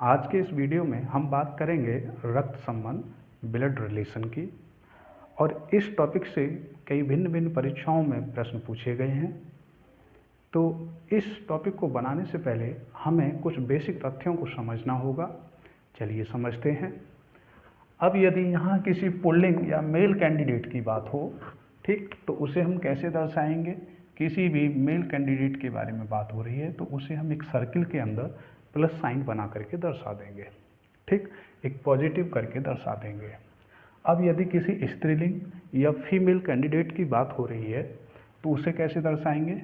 आज के इस वीडियो में हम बात करेंगे रक्त संबंध ब्लड रिलेशन की। और इस टॉपिक से कई भिन्न भिन्न परीक्षाओं में प्रश्न पूछे गए हैं। तो इस टॉपिक को बनाने से पहले हमें कुछ बेसिक तथ्यों को समझना होगा। चलिए समझते हैं। अब यदि यहाँ किसी पुल्लिंग या मेल कैंडिडेट की बात हो, ठीक, तो उसे हम कैसे दर्शाएंगे। किसी भी मेल कैंडिडेट के बारे में बात हो रही है तो उसे हम एक सर्किल के अंदर प्लस साइन बना करके दर्शा देंगे, ठीक, एक पॉजिटिव करके दर्शा देंगे। अब यदि किसी स्त्रीलिंग या फीमेल कैंडिडेट की बात हो रही है तो उसे कैसे दर्शाएंगे,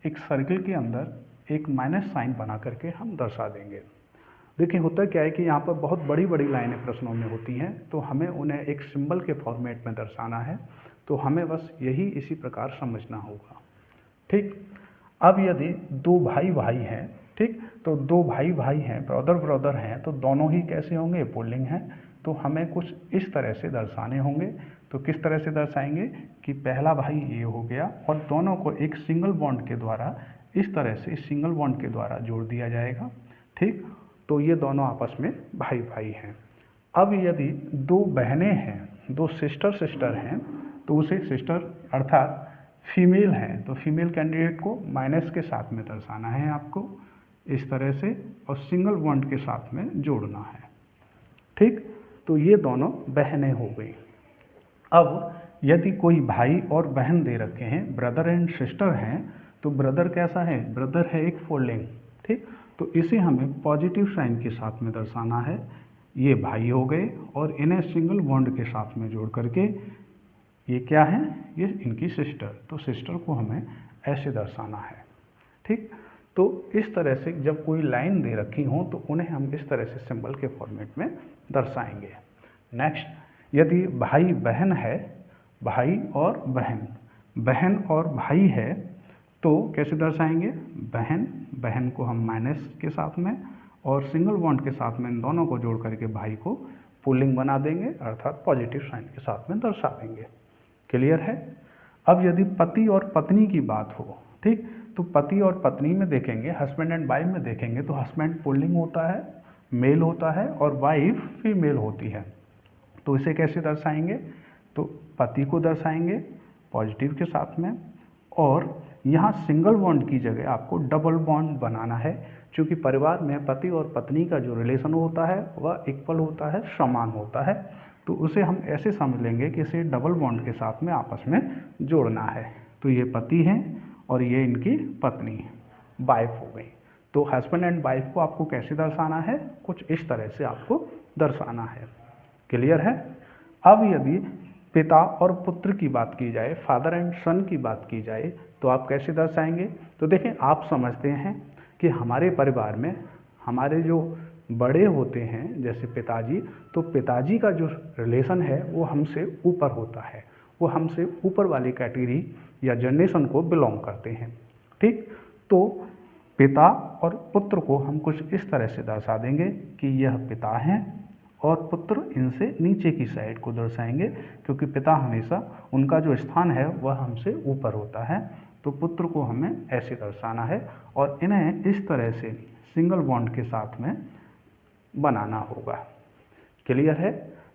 एक सर्किल के अंदर एक माइनस साइन बना करके हम दर्शा देंगे। देखिए होता क्या है कि यहाँ पर बहुत बड़ी बड़ी लाइनें प्रश्नों में होती हैं, तो हमें उन्हें एक सिंबल के फॉर्मेट में दर्शाना है। तो हमें बस यही इसी प्रकार समझना होगा, ठीक। अब यदि दो भाई भाई हैं, ठीक, तो दो भाई भाई हैं, ब्रदर ब्रदर हैं, तो दोनों ही कैसे होंगे, पुल्लिंग हैं। तो हमें कुछ इस तरह से दर्शाने होंगे। तो किस तरह से दर्शाएंगे कि पहला भाई ये हो गया और दोनों को एक सिंगल बॉन्ड के द्वारा इस तरह से सिंगल बॉन्ड के द्वारा जोड़ दिया जाएगा, ठीक। तो ये दोनों आपस में भाई भाई हैं। अब यदि दो बहनें हैं, दो सिस्टर हैं, तो उसे सिस्टर अर्थात फीमेल हैं, तो फीमेल कैंडिडेट को माइनस के साथ में दर्शाना है आपको इस तरह से, और सिंगल बॉन्ड के साथ में जोड़ना है, ठीक। तो ये दोनों बहनें हो गई। अब यदि कोई भाई और बहन दे रखे हैं, ब्रदर एंड सिस्टर हैं, तो ब्रदर कैसा है, ब्रदर है एक पुल्लिंग, ठीक। तो इसे हमें पॉजिटिव साइन के साथ में दर्शाना है। ये भाई हो गए और इन्हें सिंगल बॉन्ड के साथ में जोड़ करके ये क्या है, ये इनकी सिस्टर, तो सिस्टर को हमें ऐसे दर्शाना है, ठीक। तो इस तरह से जब कोई लाइन दे रखी हो तो उन्हें हम इस तरह से सिंबल के फॉर्मेट में दर्शाएंगे। नेक्स्ट, यदि भाई बहन है, भाई और बहन, बहन और भाई है, तो कैसे दर्शाएंगे, बहन, बहन को हम माइनस के साथ में और सिंगल बॉन्ड के साथ में इन दोनों को जोड़ करके भाई को पुल्लिंग बना देंगे, अर्थात पॉजिटिव साइन के साथ में दर्शा देंगे। क्लियर है। अब यदि पति और पत्नी की बात हो, ठीक, तो पति और पत्नी में देखेंगे, हस्बैंड एंड वाइफ में देखेंगे तो हस्बैंड पुल्लिंग होता है, मेल होता है, और वाइफ फीमेल होती है। तो इसे कैसे दर्शाएंगे, तो पति को दर्शाएंगे पॉजिटिव के साथ में, और यहाँ सिंगल बॉन्ड की जगह आपको डबल बॉन्ड बनाना है, क्योंकि परिवार में पति और पत्नी का जो रिलेशन होता है वह इक्वल होता है, समान होता है। तो उसे हम ऐसे समझ लेंगे कि इसे डबल बॉन्ड के साथ में आपस में जोड़ना है। तो ये पति हैं और ये इनकी पत्नी, वाइफ हो गई। तो हस्बैंड एंड वाइफ को आपको कैसे दर्शाना है, कुछ इस तरह से आपको दर्शाना है। क्लियर है। अब यदि पिता और पुत्र की बात की जाए, फादर एंड सन की बात की जाए, तो आप कैसे दर्शाएंगे। तो देखें, आप समझते हैं कि हमारे परिवार में हमारे जो बड़े होते हैं जैसे पिताजी, तो पिताजी का जो रिलेशन है वो हमसे ऊपर होता है, वो हमसे ऊपर वाली कैटेगरी या जनरेशन को बिलोंग करते हैं, ठीक। तो पिता और पुत्र को हम कुछ इस तरह से दर्शा देंगे कि यह पिता हैं और पुत्र इनसे नीचे की साइड को दर्शाएंगे, क्योंकि पिता हमेशा उनका जो स्थान है वह हमसे ऊपर होता है। तो पुत्र को हमें ऐसे दर्शाना है और इन्हें इस तरह से सिंगल बॉन्ड के साथ में बनाना होगा। क्लियर है।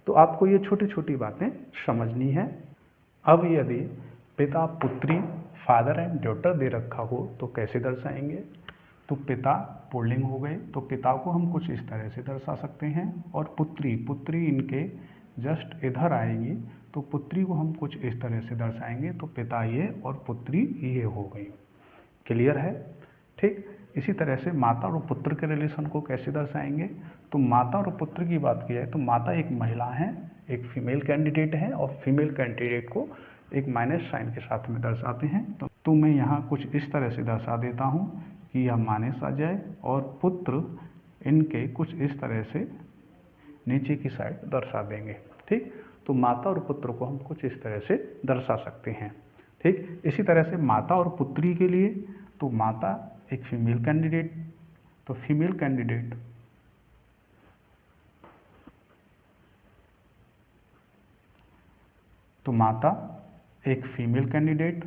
तो आपको ये छोटी छोटी बातें समझनी है। अब यदि पिता पुत्री, फादर एंड डॉटर दे रखा हो तो कैसे दर्शाएंगे। तो पिता पुल्लिंग हो गए, तो पिता को हम कुछ इस तरह से दर्शा सकते हैं, और पुत्री, पुत्री इनके जस्ट इधर आएगी, तो पुत्री को हम कुछ इस तरह से दर्शाएंगे। तो पिता ये और पुत्री ये हो गई। क्लियर है, ठीक। इसी तरह से माता और पुत्र के रिलेशन को कैसे दर्शाएंगे। तो माता और पुत्र की बात की जाए तो माता एक महिला है, एक फीमेल कैंडिडेट है, और फीमेल कैंडिडेट को एक माइनस साइन के साथ में दर्शाते हैं। तो मैं यहाँ कुछ इस तरह से दर्शा देता हूँ कि यह माइनस आ जाए, और पुत्र इनके कुछ इस तरह से नीचे की साइड दर्शा देंगे, ठीक। तो माता और पुत्र को हम कुछ इस तरह से दर्शा सकते हैं, ठीक। इसी तरह से माता और पुत्री के लिए, तो माता एक फीमेल कैंडिडेट, तो फीमेल कैंडिडेट तो माता एक फीमेल कैंडिडेट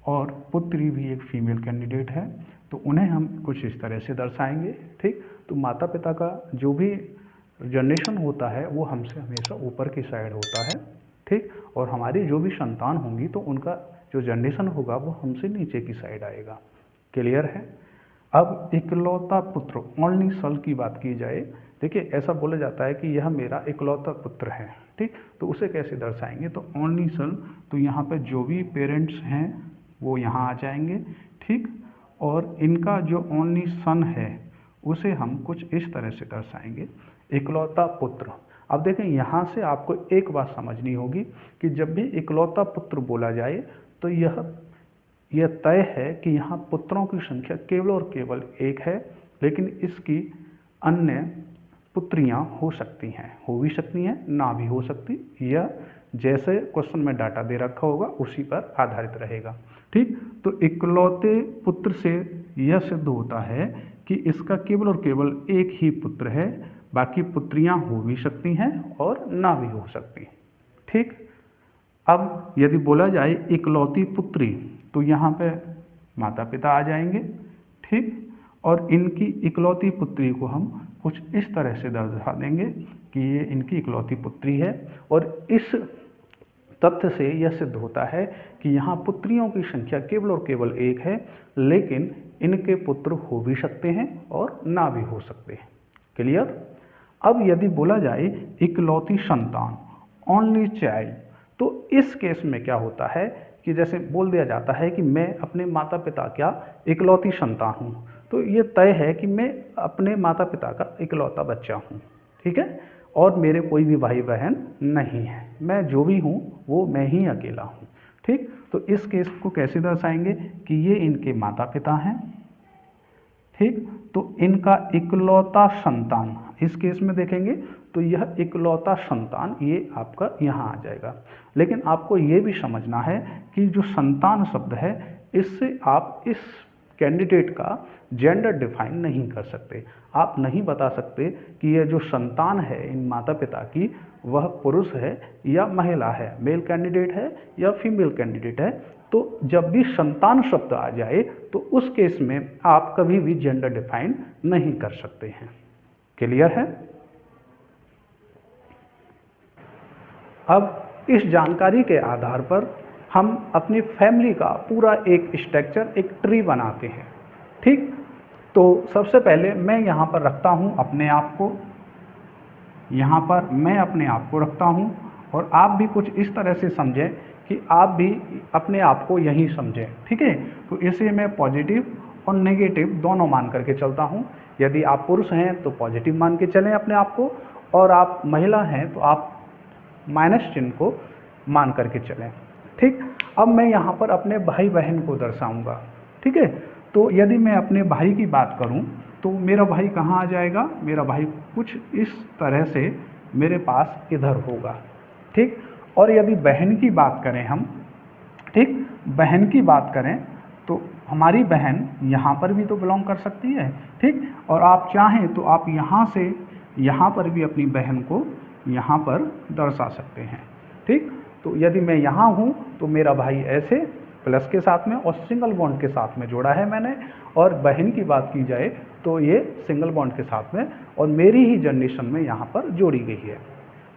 और पुत्री भी एक फीमेल कैंडिडेट है, तो उन्हें हम कुछ इस तरह से दर्शाएंगे, ठीक। तो माता पिता का जो भी जनरेशन होता है वो हमसे हमेशा ऊपर की साइड होता है, ठीक। और हमारी जो भी संतान होंगी तो उनका जो जनरेशन होगा वो हमसे नीचे की साइड आएगा। क्लियर है। अब इकलौता पुत्र ओनली सन की बात की जाए, देखिए ऐसा बोला जाता है कि यह मेरा इकलौता पुत्र है, ठीक। तो उसे कैसे दर्शाएंगे, तो ओनली सन, तो यहाँ पे जो भी पेरेंट्स हैं वो यहाँ आ जाएंगे, ठीक। और इनका जो ओनली सन है उसे हम कुछ इस तरह से दर्शाएंगे, इकलौता पुत्र। अब देखें यहाँ से आपको एक बात समझनी होगी कि जब भी इकलौता पुत्र बोला जाए तो यह तय है कि यहाँ पुत्रों की संख्या केवल और केवल एक है, लेकिन इसकी अन्य पुत्रियाँ हो सकती हैं, हो भी सकती हैं, ना भी हो सकती। यह जैसे क्वेश्चन में डाटा दे रखा होगा उसी पर आधारित रहेगा, ठीक। तो इकलौते पुत्र से यह सिद्ध होता है कि इसका केवल और केवल एक ही पुत्र है, बाकी पुत्रियां हो भी सकती हैं और ना भी हो सकती, ठीक। अब यदि बोला जाए इकलौती पुत्री, तो यहाँ पे माता पिता आ जाएंगे, ठीक। और इनकी इकलौती पुत्री को हम कुछ इस तरह से दर्शा देंगे कि ये इनकी इकलौती पुत्री है। और इस तथ्य से यह सिद्ध होता है कि यहाँ पुत्रियों की संख्या केवल और केवल एक है, लेकिन इनके पुत्र हो भी सकते हैं और ना भी हो सकते हैं। क्लियर। अब यदि बोला जाए इकलौती संतान ओनली चाइल्ड, तो इस केस में क्या होता है कि जैसे बोल दिया जाता है कि मैं अपने माता पिता का इकलौती संतान हूँ, तो ये तय है कि मैं अपने माता पिता का इकलौता बच्चा हूँ, ठीक है। और मेरे कोई भी भाई बहन नहीं है, मैं जो भी हूँ वो मैं ही अकेला हूँ, ठीक। तो इस केस को कैसे दर्शाएंगे कि ये इनके माता पिता हैं, ठीक। तो इनका इकलौता संतान, इस केस में देखेंगे तो यह इकलौता संतान ये आपका यहाँ आ जाएगा। लेकिन आपको ये भी समझना है कि जो संतान शब्द है इससे आप इस कैंडिडेट का जेंडर डिफाइन नहीं कर सकते। आप नहीं बता सकते कि यह जो संतान है इन माता पिता की वह पुरुष है या महिला है, मेल कैंडिडेट है या फीमेल कैंडिडेट है। तो जब भी संतान शब्द आ जाए तो उस केस में आप कभी भी जेंडर डिफाइन नहीं कर सकते हैं। क्लियर है। अब इस जानकारी के आधार पर हम अपनी फैमिली का पूरा एक स्ट्रक्चर, एक ट्री बनाते हैं, ठीक। तो सबसे पहले मैं यहाँ पर रखता हूँ अपने आप को, यहाँ पर मैं अपने आप को रखता हूँ, और आप भी कुछ इस तरह से समझें कि आप भी अपने आप को यही समझें, ठीक है। तो इसे मैं पॉजिटिव और नेगेटिव दोनों मान करके चलता हूँ। यदि आप पुरुष हैं तो पॉजिटिव मान के चलें अपने आप को, और आप महिला हैं तो आप माइनस चिन्ह को मान करके चलें, ठीक। अब मैं यहाँ पर अपने भाई बहन को दर्शाऊंगा, ठीक है। तो यदि मैं अपने भाई की बात करूँ तो मेरा भाई कहाँ आ जाएगा, मेरा भाई कुछ इस तरह से मेरे पास इधर होगा, ठीक। और यदि बहन की बात करें हम, ठीक, बहन की बात करें तो हमारी बहन यहाँ पर भी तो बिलोंग कर सकती है, ठीक। और आप चाहें तो आप यहाँ से यहाँ पर भी अपनी बहन को यहाँ पर दर्शा सकते हैं, ठीक। तो यदि मैं यहाँ हूँ तो मेरा भाई ऐसे प्लस के साथ में और सिंगल बॉन्ड के साथ में जोड़ा है मैंने, और बहन की बात की जाए तो ये सिंगल बॉन्ड के साथ में और मेरी ही जनरेशन में यहाँ पर जोड़ी गई है,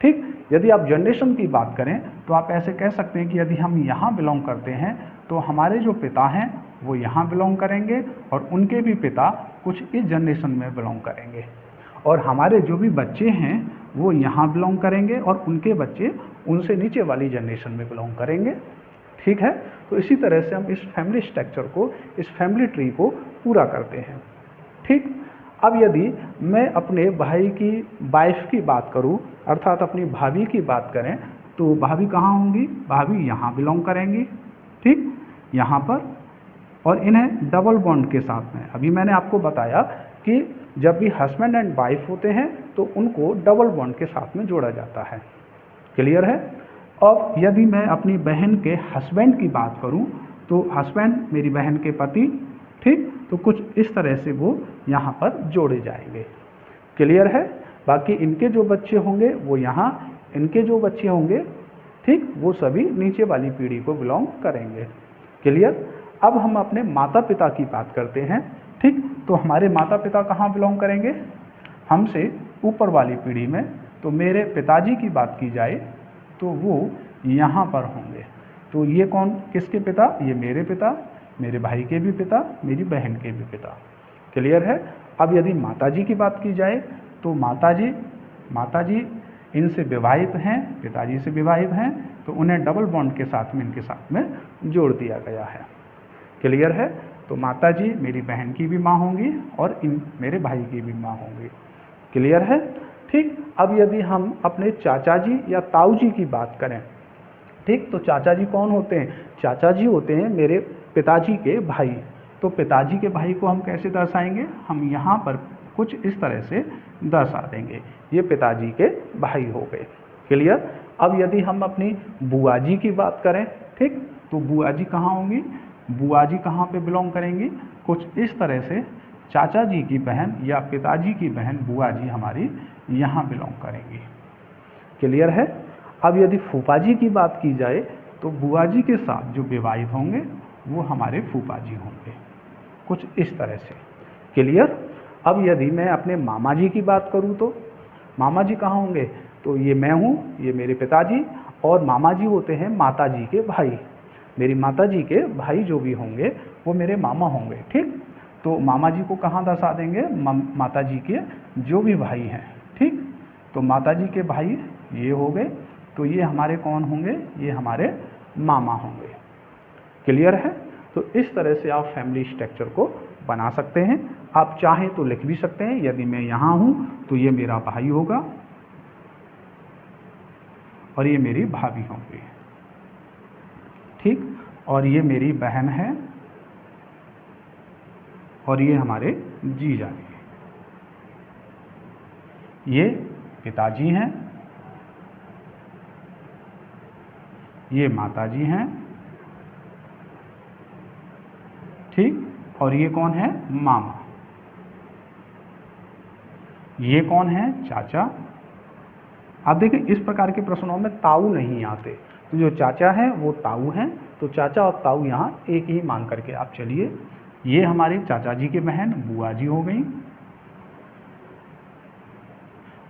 ठीक। यदि आप जनरेशन की बात करें तो आप ऐसे कह सकते हैं कि यदि हम यहाँ बिलोंग करते हैं तो हमारे जो पिता हैं वो यहाँ बिलोंग करेंगे और उनके भी पिता कुछ इस जनरेशन में बिलोंग करेंगे, और हमारे जो भी बच्चे हैं वो यहाँ बिलोंग करेंगे और उनके बच्चे उनसे नीचे वाली जनरेशन में बिलोंग करेंगे, ठीक है। तो इसी तरह से हम इस फैमिली स्ट्रक्चर को, इस फैमिली ट्री को पूरा करते हैं, ठीक। अब यदि मैं अपने भाई की वाइफ की बात करूं, अर्थात अपनी भाभी की बात करें, तो भाभी कहाँ होंगी, भाभी यहाँ बिलोंग करेंगी, ठीक, यहाँ पर, और इन्हें डबल बॉन्ड के साथ में, अभी मैंने आपको बताया कि जब भी हस्बैंड एंड वाइफ होते हैं तो उनको डबल बॉन्ड के साथ में जोड़ा जाता है। क्लियर है। अब यदि मैं अपनी बहन के हस्बैंड की बात करूं तो हस्बैंड मेरी बहन के पति, ठीक, तो कुछ इस तरह से वो यहाँ पर जोड़े जाएंगे। क्लियर है। बाकी इनके जो बच्चे होंगे वो यहाँ, इनके जो बच्चे होंगे, ठीक, वो सभी नीचे वाली पीढ़ी को बिलोंग करेंगे। क्लियर। अब हम अपने माता पिता की बात करते हैं, ठीक। तो हमारे माता पिता कहाँ बिलोंग करेंगे, हमसे ऊपर वाली पीढ़ी में, तो मेरे पिताजी की बात की जाए तो वो यहाँ पर होंगे। तो ये कौन, किसके पिता, ये मेरे पिता, मेरे भाई के भी पिता, मेरी बहन के भी पिता। क्लियर है। अब यदि माताजी की बात की जाए तो माताजी इनसे विवाहित हैं, पिताजी से विवाहित हैं, तो उन्हें डबल बॉन्ड के साथ में इनके साथ में जोड़ दिया गया है। क्लियर है। तो माताजी मेरी बहन की भी माँ होंगी और मेरे भाई की भी माँ होंगी। क्लियर है। ठीक। अब यदि हम अपने चाचा जी या ताऊ जी की बात करें, ठीक, तो चाचा जी कौन होते हैं, चाचा जी होते हैं मेरे पिताजी के भाई। तो पिताजी के भाई को हम कैसे दर्शाएंगे, हम यहाँ पर कुछ इस तरह से दर्शा देंगे, ये पिताजी के भाई हो गए। क्लियर। अब यदि हम अपनी बुआ जी की बात करें, ठीक, तो बुआ जी कहाँ होंगी, बुआ जी कहाँ पे बिलोंग करेंगी, कुछ इस तरह से चाचा जी की बहन या पिताजी की बहन बुआ जी हमारी यहाँ बिलोंग करेंगी। क्लियर है। अब यदि फूफा जी की बात की जाए तो बुआ जी के साथ जो विवाहित होंगे वो हमारे फूफा जी होंगे, कुछ इस तरह से। क्लियर। अब यदि मैं अपने मामा जी की बात करूँ तो मामा जी कहाँ होंगे, तो ये मैं हूँ, ये मेरे पिताजी, और मामा जी होते हैं माता जी के भाई। मेरी माता जी के भाई जो भी होंगे वो मेरे मामा होंगे। ठीक। तो मामा जी को कहाँ दर्शा देंगे, माता जी के जो भी भाई हैं। ठीक। तो माता जी के भाई ये हो गए, तो ये हमारे कौन होंगे, ये हमारे मामा होंगे। क्लियर है। तो इस तरह से आप फैमिली स्ट्रक्चर को बना सकते हैं। आप चाहें तो लिख भी सकते हैं, यदि मैं यहाँ हूँ तो ये मेरा भाई होगा और ये मेरी भाभी होंगी। ठीक। और ये मेरी बहन है और ये हमारे जीजा हैं। ये पिताजी हैं, ये माताजी हैं। ठीक। और ये कौन है, मामा। ये कौन है, चाचा। आप देखें इस प्रकार के प्रश्नों में ताऊ नहीं आते, तो जो चाचा हैं वो ताऊ हैं, तो चाचा और ताऊ यहाँ एक ही मान करके आप चलिए। ये हमारे चाचा जी की बहन बुआ जी हो गई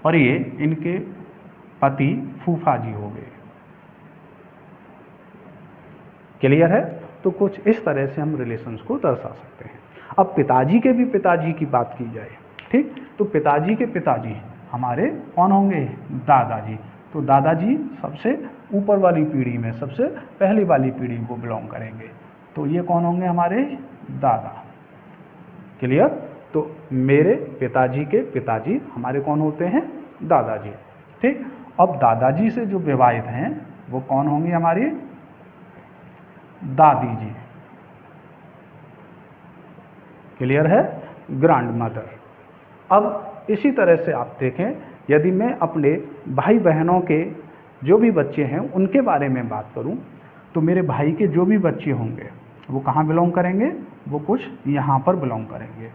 और ये इनके पति फूफा जी हो गए। क्लियर है। तो कुछ इस तरह से हम रिलेशंस को दर्शा सकते हैं। अब पिताजी के भी पिताजी की बात की जाए, ठीक, तो पिताजी के पिताजी हमारे कौन होंगे, दादाजी। तो दादाजी सबसे ऊपर वाली पीढ़ी में, सबसे पहली वाली पीढ़ी को बिलोंग करेंगे, तो ये कौन होंगे, हमारे दादा। क्लियर। तो मेरे पिताजी के पिताजी हमारे कौन होते हैं, दादाजी। ठीक। अब दादाजी से जो विवाहित हैं वो कौन होंगी, हमारी दादी जी। क्लियर है, ग्रैंड मदर। अब इसी तरह से आप देखें, यदि मैं अपने भाई बहनों के जो भी बच्चे हैं उनके बारे में बात करूं, तो मेरे भाई के जो भी बच्चे होंगे वो कहाँ बिलोंग करेंगे, वो कुछ यहाँ पर बिलोंग करेंगे।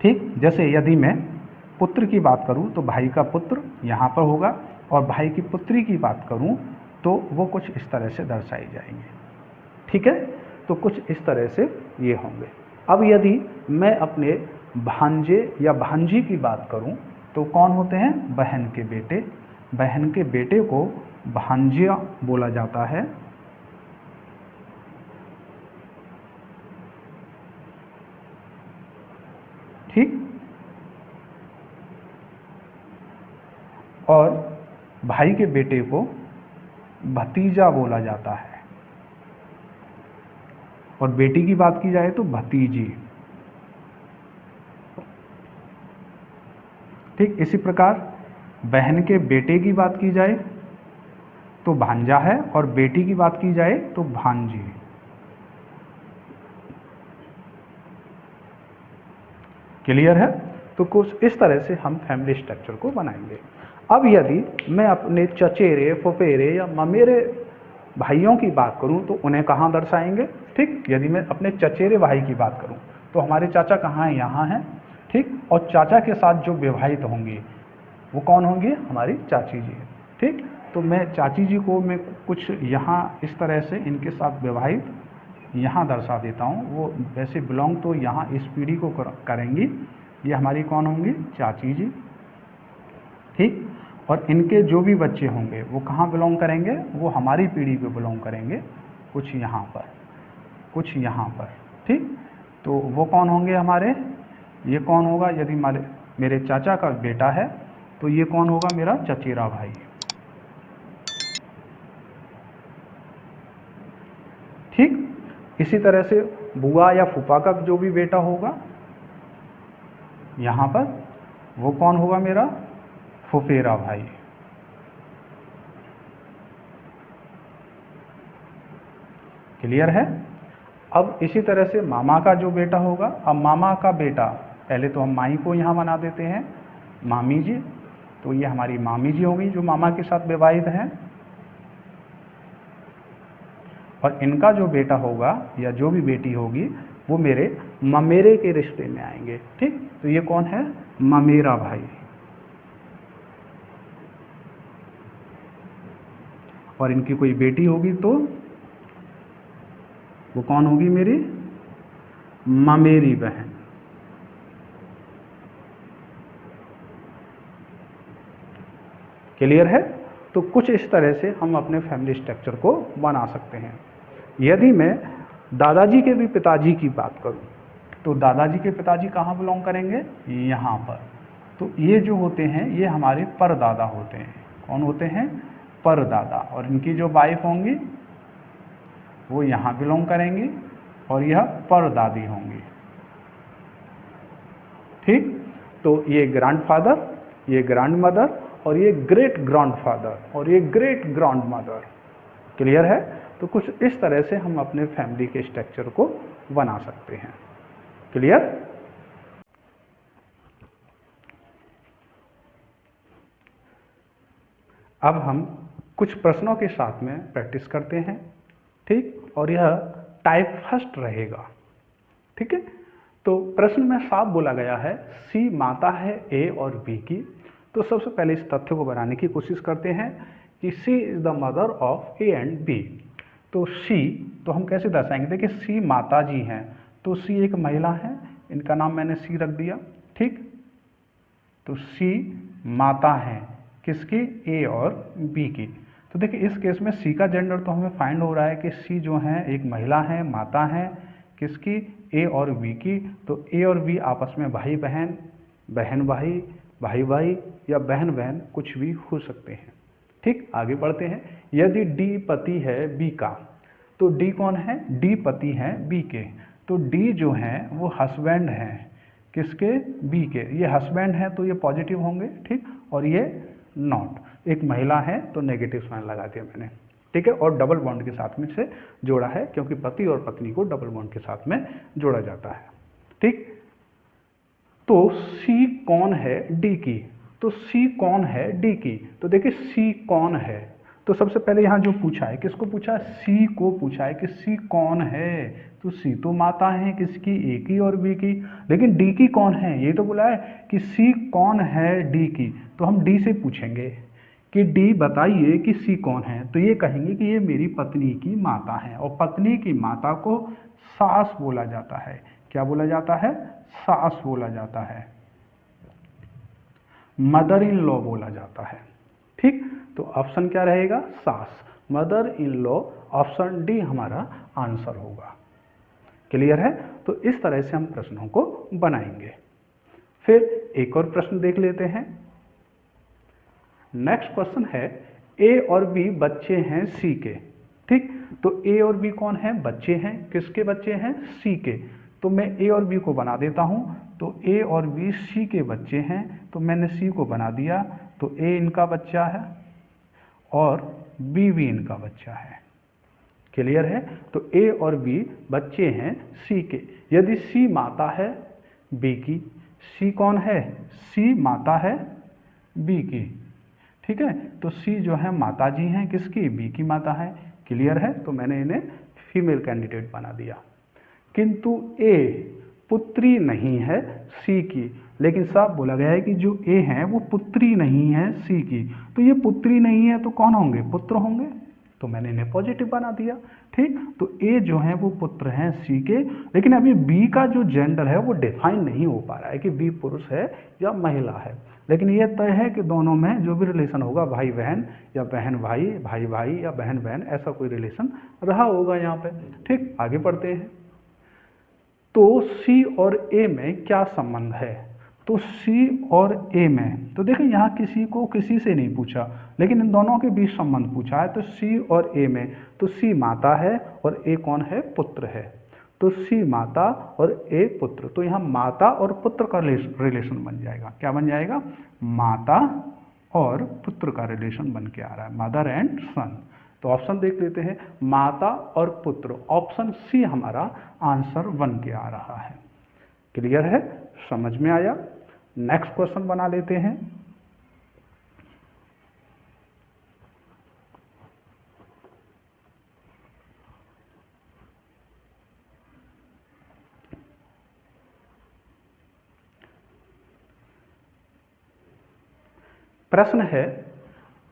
ठीक। जैसे यदि मैं पुत्र की बात करूं तो भाई का पुत्र यहाँ पर होगा, और भाई की पुत्री की बात करूं तो वो कुछ इस तरह से दर्शाई जाएंगे। ठीक है। तो कुछ इस तरह से ये होंगे। अब यदि मैं अपने भांजे या भांजी की बात करूं तो कौन होते हैं, बहन के बेटे। बहन के बेटे को भांजिया बोला जाता है। ठीक। और भाई के बेटे को भतीजा बोला जाता है, और बेटी की बात की जाए तो भतीजी। ठीक। इसी प्रकार बहन के बेटे की बात की जाए तो भांजा है, और बेटी की बात की जाए तो भांजी। क्लियर है। तो कुछ इस तरह से हम फैमिली स्ट्रक्चर को बनाएंगे। अब यदि मैं अपने चचेरे, फुफेरे या ममेरे भाइयों की बात करूं तो उन्हें कहाँ दर्शाएंगे। ठीक। यदि मैं अपने चचेरे भाई की बात करूं तो हमारे चाचा कहाँ हैं, यहाँ हैं। ठीक। और चाचा के साथ जो विवाहित होंगी वो कौन होंगी, हमारी चाची जी। ठीक। तो मैं चाची जी को मैं कुछ यहाँ इस तरह से इनके साथ विवाहित यहाँ दर्शा देता हूँ। वो वैसे बिलोंग तो यहाँ इस पीढ़ी को करेंगी, ये हमारी कौन होंगी? चाची जी। ठीक, और इनके जो भी बच्चे होंगे वो कहाँ बिलोंग करेंगे? वो हमारी पीढ़ी पे बिलोंग करेंगे, कुछ यहाँ पर, कुछ यहाँ पर। ठीक, तो वो कौन होंगे हमारे? ये कौन होगा? यदि मेरे चाचा का बेटा है तो ये कौन होगा? मेरा चचेरा भाई। ठीक, इसी तरह से बुआ या फूफा का जो भी बेटा होगा यहाँ पर, वो कौन होगा? मेरा फुफेरा भाई। क्लियर है? अब इसी तरह से मामा का जो बेटा होगा, अब मामा का बेटा, पहले तो हम माई को यहाँ बना देते हैं मामी जी, तो ये हमारी मामी जी होंगी जो मामा के साथ विवाहित हैं। और इनका जो बेटा होगा या जो भी बेटी होगी वो मेरे ममेरे के रिश्ते में आएंगे। ठीक, तो ये कौन है? ममेरा भाई। और इनकी कोई बेटी होगी तो वो कौन होगी? मेरी ममेरी बहन। क्लियर है? तो कुछ इस तरह से हम अपने फैमिली स्ट्रक्चर को बना सकते हैं। यदि मैं दादाजी के भी पिताजी की बात करूं तो दादाजी के पिताजी कहाँ बिलोंग करेंगे? यहाँ पर। तो ये जो होते हैं ये हमारे परदादा होते हैं। कौन होते हैं? परदादा। और इनकी जो वाइफ होंगी वो यहाँ बिलोंग करेंगी और यह परदादी होंगी। ठीक, तो ये ग्रैंडफादर, ये ग्रैंडमदर और ये ग्रेट ग्रैंडफादर और ये ग्रेट ग्रैंडमदर। क्लियर है? तो कुछ इस तरह से हम अपने फैमिली के स्ट्रक्चर को बना सकते हैं। क्लियर? अब हम कुछ प्रश्नों के साथ में प्रैक्टिस करते हैं। ठीक, और यह टाइप फर्स्ट रहेगा। ठीक है, तो प्रश्न में साफ बोला गया है सी माता है ए और बी की। तो सबसे पहले इस तथ्य को बनाने की कोशिश करते हैं कि C is the mother of A and B. तो सी, तो हम कैसे दर्शाएंगे? देखिए सी माता जी हैं, तो सी एक महिला है, इनका नाम मैंने सी रख दिया। ठीक, तो सी माता है किसकी? ए और बी की। तो देखिए इस केस में सी का जेंडर तो हमें फाइंड हो रहा है कि सी जो है एक महिला है, माता है किसकी? ए और बी की। तो ए और बी आपस में भाई बहन, बहन भाई, भाई भाई या बहन बहन कुछ भी हो सकते हैं। ठीक, आगे बढ़ते हैं। यदि डी पति है बी का, तो डी कौन है? डी पति है बी के। तो डी जो है वो हस्बैंड है किसके? बी के। ये हस्बैंड है तो ये पॉजिटिव होंगे। ठीक, और ये नॉट, एक महिला है तो नेगेटिव साइन लगा दिया मैंने। ठीक है, और डबल बॉन्ड के साथ में से जोड़ा है क्योंकि पति और पत्नी को डबल बॉन्ड के साथ में जोड़ा जाता है। ठीक, तो सी कौन है? डी की। तो सी कौन है? डी की। तो देखिए सी कौन है, तो सबसे पहले यहाँ जो पूछा है, किसको पूछा है? सी को पूछा है कि सी कौन है। तो सी तो माता है किसकी? ए की और बी की। लेकिन डी की कौन है? ये तो बोला है कि सी कौन है डी की। तो हम डी से पूछेंगे कि डी बताइए कि सी कौन है। तो ये कहेंगे कि ये मेरी पत्नी की माता है। और पत्नी की माता को सास बोला जाता है। क्या बोला जाता है? सास बोला जाता है, मदर इन लॉ बोला जाता है। ठीक, तो ऑप्शन क्या रहेगा? सास, mother in law. Option D हमारा आंसर होगा। क्लियर है? तो इस तरह से हम प्रश्नों को बनाएंगे। फिर एक और प्रश्न देख लेते हैं। नेक्स्ट क्वेश्चन है ए और बी बच्चे हैं सी के। ठीक, तो ए और बी कौन है? बच्चे हैं। किसके बच्चे हैं? सी के। तो मैं ए और बी को बना देता हूं। तो ए और बी सी के बच्चे हैं, तो मैंने सी को बना दिया। तो ए इनका बच्चा है और बी भी इनका बच्चा है। क्लियर है? तो ए और बी बच्चे हैं सी के। यदि सी माता है बी की, सी कौन है? सी माता है बी की। ठीक है, तो सी जो है माता जी हैं किसकी? बी की माता है। क्लियर है? तो मैंने इन्हें फीमेल कैंडिडेट बना दिया। किंतु ए पुत्री नहीं है सी की, लेकिन साफ बोला गया है कि जो ए है वो पुत्री नहीं है सी की। तो ये पुत्री नहीं है तो कौन होंगे? पुत्र होंगे। तो मैंने इन्हें पॉजिटिव बना दिया। ठीक, तो ए जो है वो पुत्र हैं सी के, लेकिन अभी बी का जो जेंडर है वो डिफाइन नहीं हो पा रहा है कि बी पुरुष है या महिला है, लेकिन ये तय है कि दोनों में जो भी रिलेशन होगा, भाई बहन या बहन भाई, भाई भाई या बहन बहन, ऐसा कोई रिलेशन रहा होगा यहाँ पे। ठीक, आगे बढ़ते हैं। तो सी और ए में क्या संबंध है? तो सी और ए में, तो देखिए यहाँ किसी को किसी से नहीं पूछा, लेकिन इन दोनों के बीच संबंध पूछा है। तो सी और ए में, तो सी माता है और ए कौन है? पुत्र है। तो सी माता और ए पुत्र, तो यहाँ माता और पुत्र का रिलेशन बन जाएगा। क्या बन जाएगा? माता और पुत्र का रिलेशन बन के आ रहा है, मदर एंड सन। तो ऑप्शन देख लेते हैं, माता और पुत्र, ऑप्शन सी हमारा आंसर बन के आ रहा है। क्लियर है? समझ में आया? नेक्स्ट क्वेश्चन बना लेते हैं। प्रश्न है,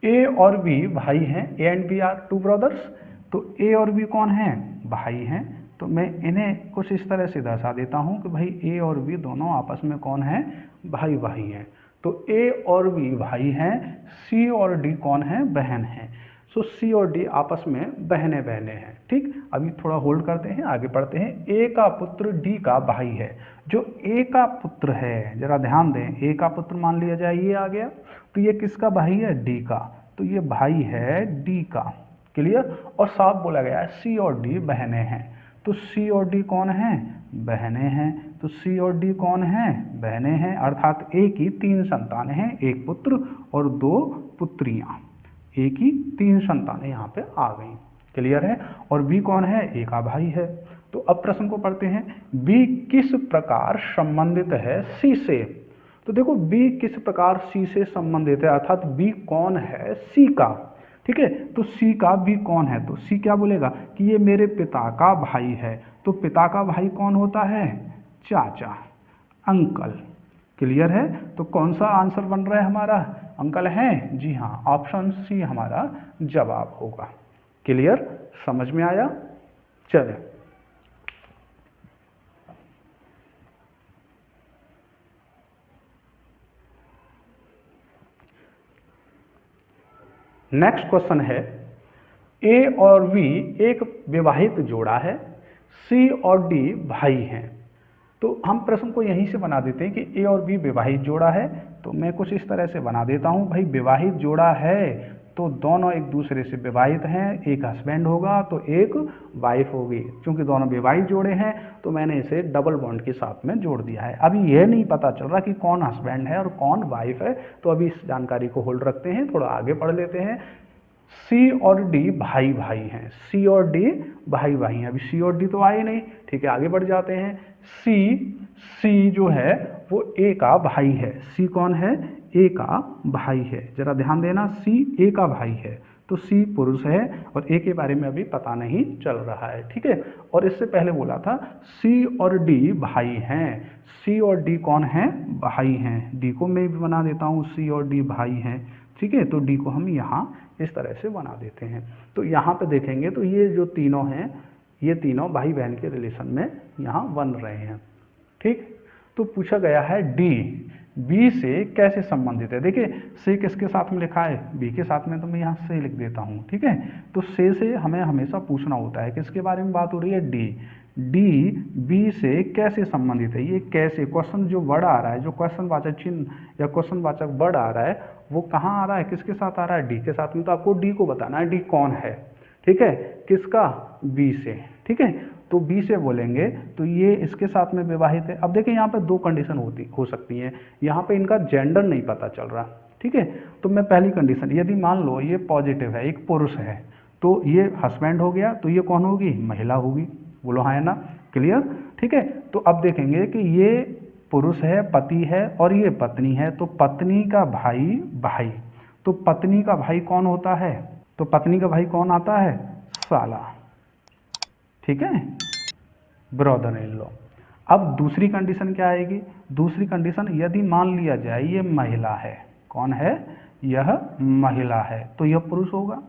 ए और बी भाई हैं, A and B are two brothers. तो ए और बी कौन हैं? भाई हैं। तो मैं इन्हें कुछ इस तरह से दर्शा देता हूं कि भाई ए और बी दोनों आपस में कौन है? भाई भाई हैं। तो ए और बी भाई हैं, सी और डी कौन है? बहन हैं। सो सी और डी आपस में बहने बहने हैं। ठीक, अभी थोड़ा होल्ड करते हैं, आगे बढ़ते हैं। ए का पुत्र डी का भाई है। जो ए का पुत्र है, जरा ध्यान दें, ए का पुत्र मान लिया जाए ये आ गया, तो ये किसका भाई है? डी का। तो ये भाई है डी का। क्लियर? और साफ बोला गया है सी और डी बहने हैं। तो सी और डी कौन है? बहने हैं। तो सी और डी कौन है? बहने हैं, अर्थात ए की 3 संतानें हैं, एक पुत्र और 2 पुत्रियां। ए की 3 संतानें यहाँ पे आ गई। क्लियर है? और बी कौन है? ए का भाई है। तो अब प्रश्न को पढ़ते हैं, बी किस प्रकार संबंधित है सी से? तो देखो बी किस प्रकार सी से संबंधित है, अर्थात बी कौन है? सी का। ठीक है, तो सी का बी कौन है? तो सी क्या बोलेगा कि ये मेरे पिता का भाई है। तो पिता का भाई कौन होता है? चाचा, अंकल। क्लियर है? तो कौन सा आंसर बन रहा है हमारा? अंकल है। जी हाँ, ऑप्शन सी हमारा जवाब होगा। क्लियर? समझ में आया? चले नेक्स्ट क्वेश्चन है, ए और बी एक विवाहित जोड़ा है, सी और डी भाई हैं। तो हम प्रश्न को यहीं से बना देते हैं कि ए और बी विवाहित जोड़ा है। तो मैं कुछ इस तरह से बना देता हूं, भाई विवाहित जोड़ा है तो दोनों एक दूसरे से विवाहित हैं, एक हस्बैंड होगा तो एक वाइफ होगी। क्योंकि दोनों विवाहित जोड़े हैं तो मैंने इसे डबल बॉन्ड के साथ में जोड़ दिया है। अभी यह नहीं पता चल रहा कि कौन हस्बैंड है और कौन वाइफ है, तो अभी इस जानकारी को होल्ड रखते हैं, थोड़ा आगे पढ़ लेते हैं। सी और डी भाई भाई हैं, सी और डी भाई भाई हैं। अभी सी और डी तो आए नहीं, ठीक है, आगे बढ़ जाते हैं। सी जो है वो ए का भाई है। सी कौन है? ए का भाई है। जरा ध्यान देना, सी ए का भाई है, तो सी पुरुष है और ए के बारे में अभी पता नहीं चल रहा है। ठीक है, और इससे पहले बोला था सी और डी भाई हैं। सी और डी कौन है? भाई हैं। डी को मैं भी बना देता हूँ, सी और डी भाई हैं। ठीक है, तो डी को हम यहाँ इस तरह से बना देते हैं। तो यहाँ पे देखेंगे तो ये जो तीनों हैं, ये तीनों भाई बहन के रिलेशन में यहाँ बन रहे हैं। ठीक, तो पूछा गया है डी बी से कैसे संबंधित है। देखिए से किसके साथ में लिखा है? बी के साथ में, तो मैं यहाँ से लिख देता हूँ। ठीक है, तो से हमें हमेशा पूछना होता है किसके बारे में बात हो रही है? डी बी से कैसे संबंधित है। ये कैसे, क्वेश्चन जो वर्ड आ रहा है, जो क्वेश्चन वाचक चिन्ह या क्वेश्चन वाचक वर्ड आ रहा है, वो कहाँ आ रहा है? किसके साथ आ रहा है? डी के साथ में। तो आपको डी को बताना है डी कौन है। ठीक है, किसका? बी से। ठीक है, तो बी से बोलेंगे तो ये इसके साथ में विवाहित है। अब देखिए यहाँ पे 2 कंडीशन हो सकती हैं। यहाँ पे इनका जेंडर नहीं पता चल रहा। ठीक है, तो मैं पहली कंडीशन, यदि मान लो ये पॉजिटिव है, एक पुरुष है, तो ये हस्बैंड हो गया, तो ये कौन होगी? महिला होगी। बोलो हाँ है ना? क्लियर? ठीक है, तो अब देखेंगे कि ये पुरुष है, पति है, और ये पत्नी है। तो पत्नी का भाई भाई, तो पत्नी का भाई कौन होता है? तो पत्नी का भाई कौन आता है? साला। ठीक है, ब्रदर इन लॉ। अब दूसरी कंडीशन क्या आएगी? दूसरी कंडीशन, यदि मान लिया जाए ये महिला है, कौन है? यह महिला है, तो यह पुरुष होगा।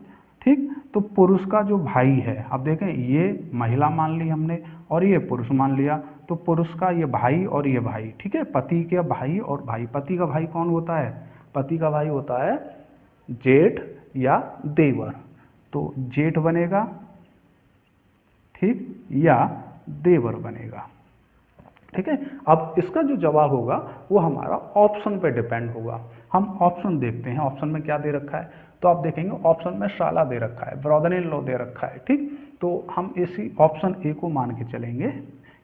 ठीक। तो पुरुष का जो भाई है, अब देखें ये महिला मान ली हमने और ये पुरुष मान लिया, तो पुरुष का ये भाई और ये भाई, ठीक है, पति के भाई और भाई। पति का भाई कौन होता है? पति का भाई होता है जेठ या देवर, तो जेठ बनेगा, ठीक, या देवर बनेगा, ठीक है। अब इसका जो जवाब होगा वो हमारा ऑप्शन पे डिपेंड होगा। हम ऑप्शन देखते हैं, ऑप्शन में क्या दे रखा है, तो आप देखेंगे ऑप्शन में शाला दे रखा है, ब्रदर इन लॉ दे रखा है, ठीक। तो हम इसी ऑप्शन ए को मान के चलेंगे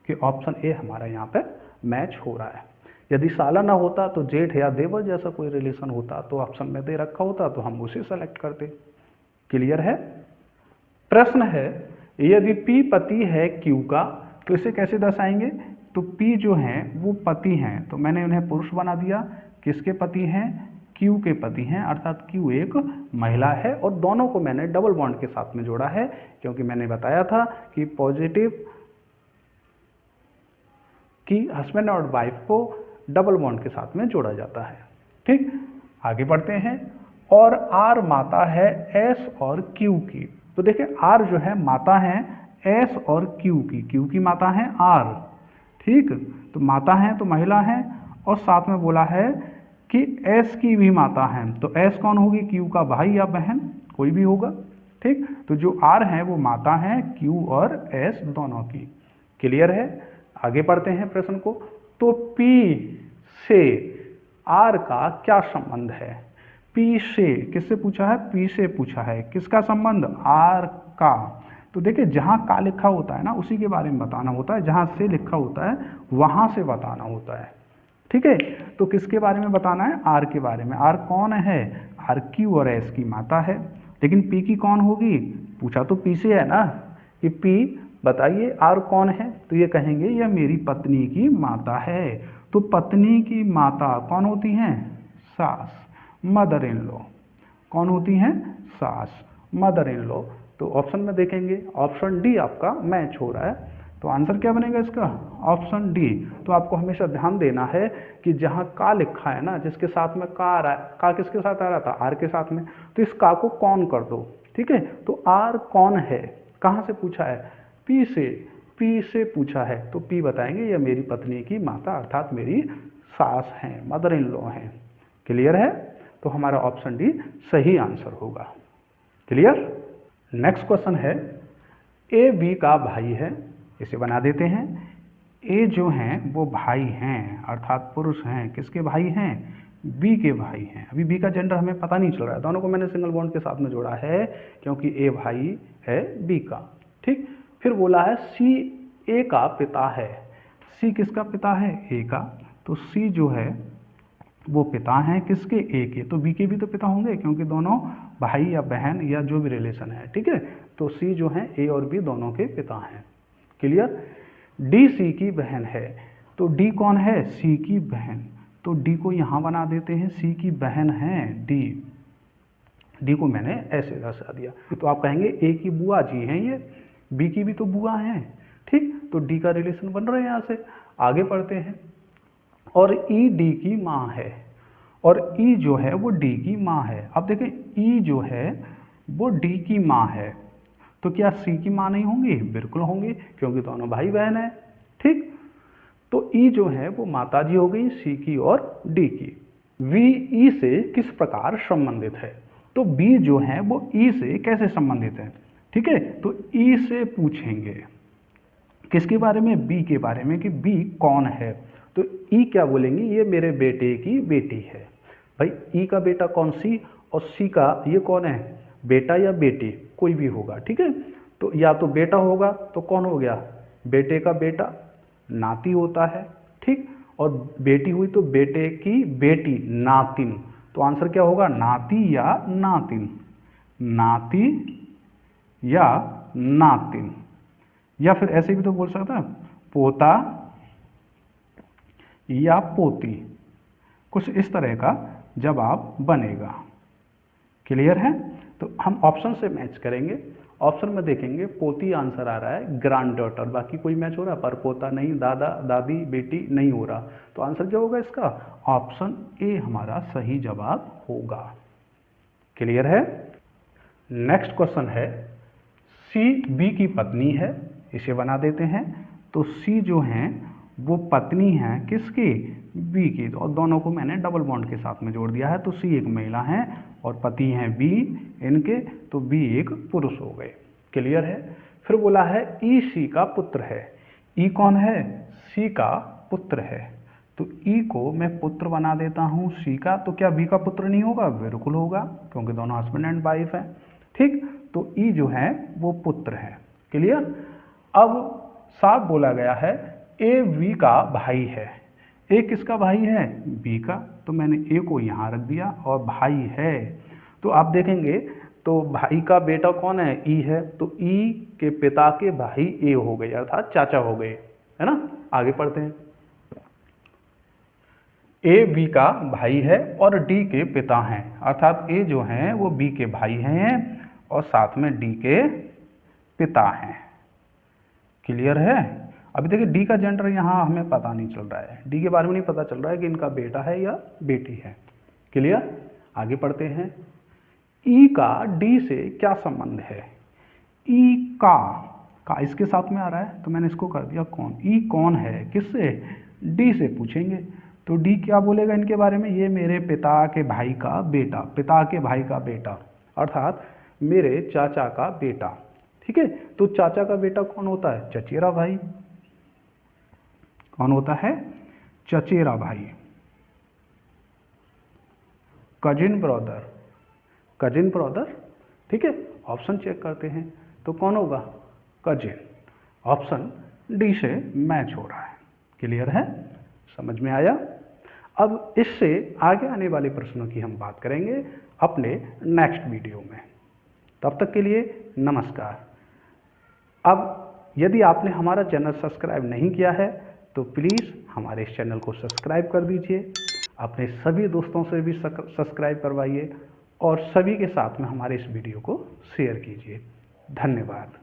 कि ऑप्शन ए हमारा यहाँ पे मैच हो रहा है। यदि साला ना होता तो जेठ या देवर जैसा कोई रिलेशन होता तो ऑप्शन में दे रखा होता तो हम उसे सेलेक्ट करते। क्लियर है? प्रश्न है, यदि P पति है Q का तो इसे कैसे दर्शाएंगे? तो P जो हैं वो पति हैं, तो मैंने उन्हें पुरुष बना दिया। किसके पति हैं? Q के पति हैं, अर्थात Q एक महिला है और दोनों को मैंने डबल बॉन्ड के साथ में जोड़ा है, क्योंकि मैंने बताया था कि पॉजिटिव कि हस्बैंड और वाइफ को डबल बॉन्ड के साथ में जोड़ा जाता है, ठीक। आगे बढ़ते हैं। और R माता है S और Q की, तो देखिए R जो है माता है S और Q की माता है R, ठीक। तो माता है तो महिला है और साथ में बोला है कि S की भी माता है, तो S कौन होगी? Q का भाई या बहन, कोई भी होगा, ठीक। तो जो R है वो माता है Q और S दोनों की। क्लियर है? आगे बढ़ते हैं प्रश्न को। तो P से R का क्या संबंध है? P से किससे पूछा है? P से पूछा है। किसका संबंध? R का। तो देखिए जहाँ का लिखा होता है ना उसी के बारे में बताना होता है, जहाँ से लिखा होता है वहाँ से बताना होता है, ठीक है। तो किसके बारे में बताना है? R के बारे में। R कौन है? R Q और S की माता है। लेकिन P की कौन होगी? पूछा तो P से है ना, कि P बताइए R कौन है? तो ये कहेंगे यह मेरी पत्नी की माता है। तो पत्नी की माता कौन होती हैं? सास, मदर इन लॉ। कौन होती हैं? सास, मदर इन लॉ। तो ऑप्शन में देखेंगे ऑप्शन डी आपका मैच हो रहा है, तो आंसर क्या बनेगा इसका? Option D. तो आपको हमेशा ध्यान देना है कि जहाँ का लिखा है ना, जिसके साथ में का आ रहा है, का किसके साथ आ रहा था? आर के साथ में, तो इस का को कौन कर दो, ठीक है। तो आर कौन है? कहाँ से पूछा है? पी से, पी से पूछा है, तो पी बताएंगे यह मेरी पत्नी की माता अर्थात मेरी सास हैं, मदर इन लॉ हैं। क्लियर है? तो हमारा ऑप्शन डी सही आंसर होगा। क्लियर? नेक्स्ट क्वेश्चन है, ए बी का भाई है, इसे बना देते हैं। ए जो हैं वो भाई हैं अर्थात पुरुष हैं। किसके भाई हैं? बी के भाई हैं। अभी बी का जेंडर हमें पता नहीं चल रहा है, दोनों को मैंने सिंगल बॉन्ड के साथ में जोड़ा है क्योंकि ए भाई है बी का, ठीक। फिर बोला है सी ए का पिता है। सी किसका पिता है? ए का। तो सी जो है वो पिता हैं किसके? ए के। तो बी के भी तो पिता होंगे क्योंकि दोनों भाई या बहन या जो भी रिलेशन है, ठीक है। तो सी जो है ए और बी दोनों के पिता हैं। क्लियर? डी सी की बहन है, तो डी कौन है? सी की बहन। तो डी को यहाँ बना देते हैं, सी की बहन है डी। डी को मैंने ऐसे दर्शा दिया। तो आप कहेंगे ए की बुआ जी हैं ये, बी की भी तो बुआ हैं, ठीक। तो डी का रिलेशन बन रहे हैं यहाँ से। आगे बढ़ते हैं। और ई डी की माँ है, और ई जो है वो डी की माँ है। अब देखें ई जो है वो डी की माँ है, तो क्या सी की माँ नहीं होंगी? बिल्कुल होंगी क्योंकि दोनों भाई बहन हैं, ठीक। तो ई जो है वो माताजी हो गई सी की और डी की। वी ई से किस प्रकार संबंधित है? तो बी जो है वो ई से कैसे संबंधित है, ठीक है। तो ई से पूछेंगे किसके बारे में? बी के बारे में, कि बी कौन है। तो ई क्या बोलेंगे? ये मेरे बेटे की बेटी है। भाई ई का बेटा कौन? सी। और सी का ये कौन है? बेटा या बेटी, कोई भी होगा, ठीक है। तो या तो बेटा होगा तो कौन हो गया? बेटे का बेटा, नाती होता है, ठीक। और बेटी हुई तो बेटे की बेटी, नातिन। तो आंसर क्या होगा? नाती या नातिन, नाती या नातिन। या फिर ऐसे भी तो बोल सकता है पोता या पोती, कुछ इस तरह का जवाब बनेगा। क्लियर है? तो हम ऑप्शन से मैच करेंगे। ऑप्शन में देखेंगे पोती आंसर आ रहा है, ग्रैंड डॉटर, बाकी कोई मैच हो रहा है पर पोता नहीं, दादा दादी बेटी नहीं हो रहा। तो आंसर क्या होगा इसका? ऑप्शन ए हमारा सही जवाब होगा। क्लियर है? नेक्स्ट क्वेश्चन है सी बी की पत्नी है, इसे बना देते हैं। तो सी जो हैं वो पत्नी है किसकी, बी की, और दोनों को मैंने डबल बॉन्ड के साथ में जोड़ दिया है। तो सी एक महिला है और पति हैं बी इनके, तो बी एक पुरुष हो गए। क्लियर है। फिर बोला है ई सी का पुत्र है। ई कौन है, सी का पुत्र है। तो ई को मैं पुत्र बना देता हूँ सी का, तो क्या बी का पुत्र नहीं होगा, बिल्कुल होगा, क्योंकि दोनों हस्बैंड एंड वाइफ है। ठीक, तो ई जो है वो पुत्र है। क्लियर। अब साफ बोला गया है ए बी का भाई है। ए किसका भाई है, बी का, तो मैंने ए को यहाँ रख दिया और भाई है। तो आप देखेंगे तो भाई का बेटा कौन है, ई है, तो ई के पिता के भाई ए हो गए, अर्थात चाचा हो गए, है ना। आगे पढ़ते हैं। ए बी का भाई है और डी के पिता हैं, अर्थात ए जो हैं वो बी के भाई हैं और साथ में डी के पिता हैं। क्लियर है। अभी देखिए डी का जेंडर यहाँ हमें पता नहीं चल रहा है, डी के बारे में नहीं पता चल रहा है कि इनका बेटा है या बेटी है। क्लियर। आगे पढ़ते हैं। ई का डी से क्या संबंध है, ई का इसके साथ में आ रहा है, तो मैंने इसको कर दिया कौन। ई कौन है, किससे, डी से पूछेंगे। तो डी क्या बोलेगा इनके बारे में, ये मेरे पिता के भाई का बेटा, पिता के भाई का बेटा, अर्थात मेरे चाचा का बेटा। ठीक है। तो चाचा का बेटा कौन होता है, चचेरा भाई। कौन होता है, चचेरा भाई। Cousin brother, cousin brother. ठीक है। ऑप्शन चेक करते हैं तो कौन होगा, कजिन। ऑप्शन डी से मैच हो रहा है। क्लियर है, समझ में आया। अब इससे आगे आने वाले प्रश्नों की हम बात करेंगे अपने नेक्स्ट वीडियो में। तब तक के लिए नमस्कार। अब यदि आपने हमारा चैनल सब्सक्राइब नहीं किया है तो प्लीज़ हमारे इस चैनल को सब्सक्राइब कर दीजिए, अपने सभी दोस्तों से भी सब्सक्राइब करवाइए और सभी के साथ में हमारे इस वीडियो को शेयर कीजिए। धन्यवाद।